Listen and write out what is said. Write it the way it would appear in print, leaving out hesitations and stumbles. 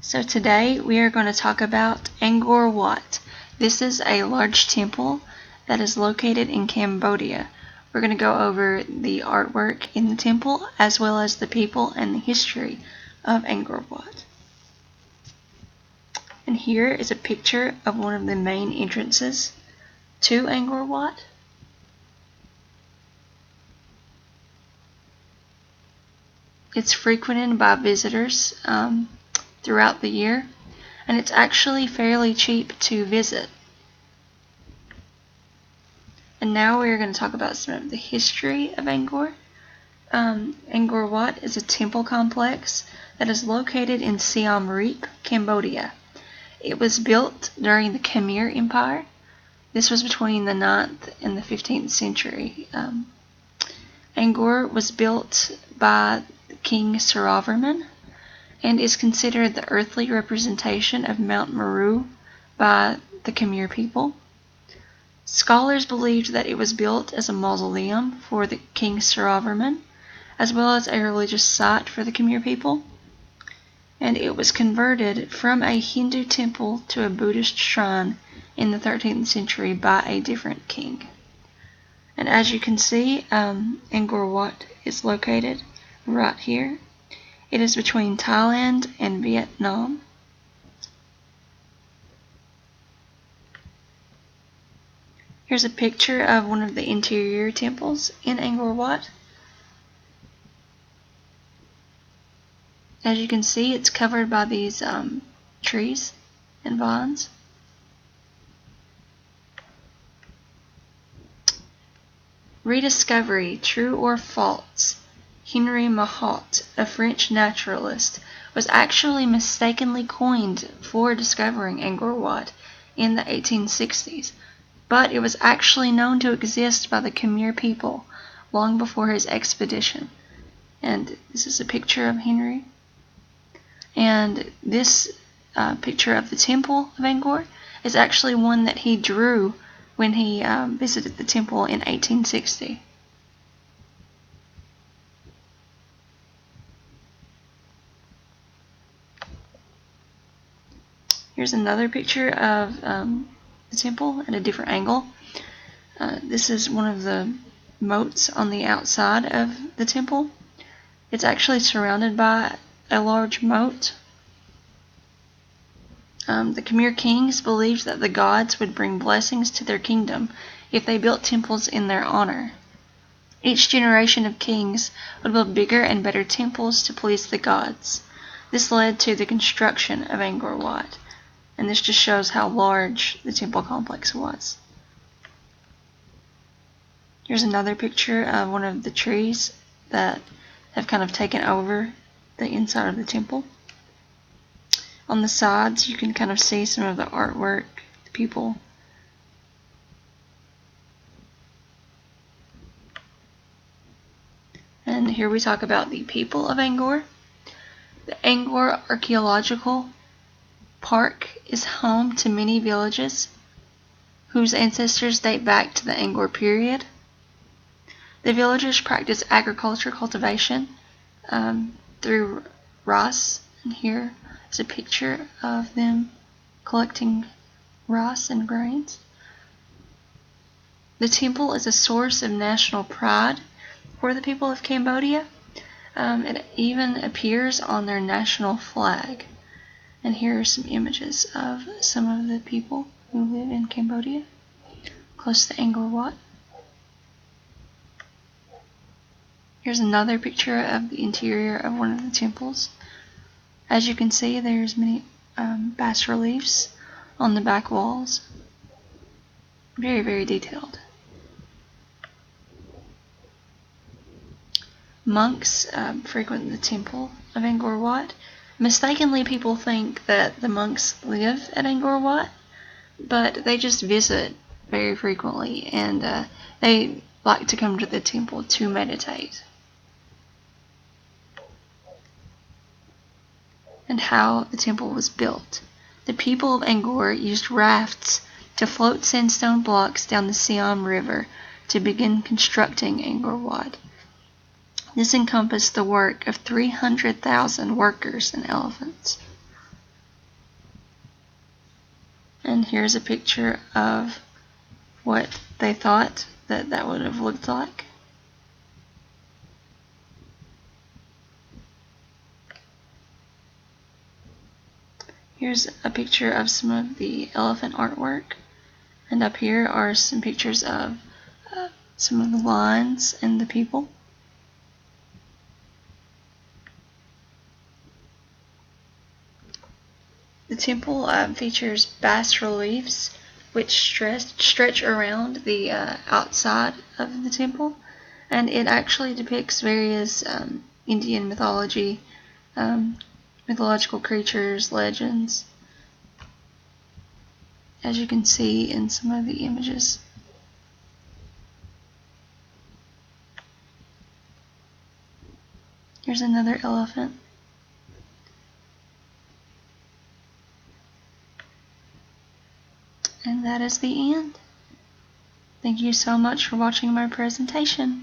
So today we are going to talk about Angkor Wat. This is a large temple that is located in Cambodia. We're going to go over the artwork in the temple as well as the people and the history of Angkor Wat. And here is a picture of one of the main entrances to Angkor Wat. It's frequented by visitors throughout the year, and it's actually fairly cheap to visit. And now we're going to talk about some of the history of Angkor. Angkor Wat is a temple complex that is located in Siem Reap, Cambodia. It was built during the Khmer Empire. This was between the 9th and the 15th century. Angkor was built by King Saravarman and is considered the earthly representation of Mount Meru by the Khmer people. Scholars believed that it was built as a mausoleum for the King Saravarman, as well as a religious site for the Khmer people, and it was converted from a Hindu temple to a Buddhist shrine in the 13th century by a different king. And as you can see, Angkor Wat is located right here. It is between Thailand and Vietnam. Here's a picture of one of the interior temples in Angkor Wat. As you can see, it's covered by these trees and vines. Rediscovery, true or false? Henri Mahaut, a French naturalist, was actually mistakenly coined for discovering Angkor Wat in the 1860s, but it was actually known to exist by the Khmer people long before his expedition. And this is a picture of Henry. And this picture of the temple of Angkor is actually one that he drew when he visited the temple in 1860. Here's another picture of the temple at a different angle. This is one of the moats on the outside of the temple. It's actually surrounded by a large moat. The Khmer kings believed that the gods would bring blessings to their kingdom if they built temples in their honor. Each generation of kings would build bigger and better temples to please the gods. This led to the construction of Angkor Wat, and this just shows how large the temple complex was. Here's another picture of one of the trees that have kind of taken over the inside of the temple. On the sides, you can kind of see some of the artwork, the people. And here we talk about the people of Angkor. The Angkor Archaeological Park is home to many villages whose ancestors date back to the Angkor period. The villagers practice agriculture cultivation through rice, and here is a picture of them collecting rice and grains. The temple is a source of national pride for the people of Cambodia. It even appears on their national flag. And here are some images of some of the people who live in Cambodia, close to Angkor Wat. Here's another picture of the interior of one of the temples. As you can see, there's many bas reliefs on the back walls. Very, very detailed. Monks frequent the temple of Angkor Wat. Mistakenly, people think that the monks live at Angkor Wat, but they just visit very frequently, and they like to come to the temple to meditate. And how the temple was built. The people of Angkor used rafts to float sandstone blocks down the Siam River to begin constructing Angkor Wat. This encompassed the work of 300,000 workers and elephants. And here's a picture of what they thought that would have looked like. Here's a picture of some of the elephant artwork, and up here are some pictures of some of the lions and the people. The temple features bas reliefs which stretch around the outside of the temple, and it actually depicts various Indian mythology, mythological creatures, legends, as you can see in some of the images. Here's another elephant. And that is the end. Thank you so much for watching my presentation.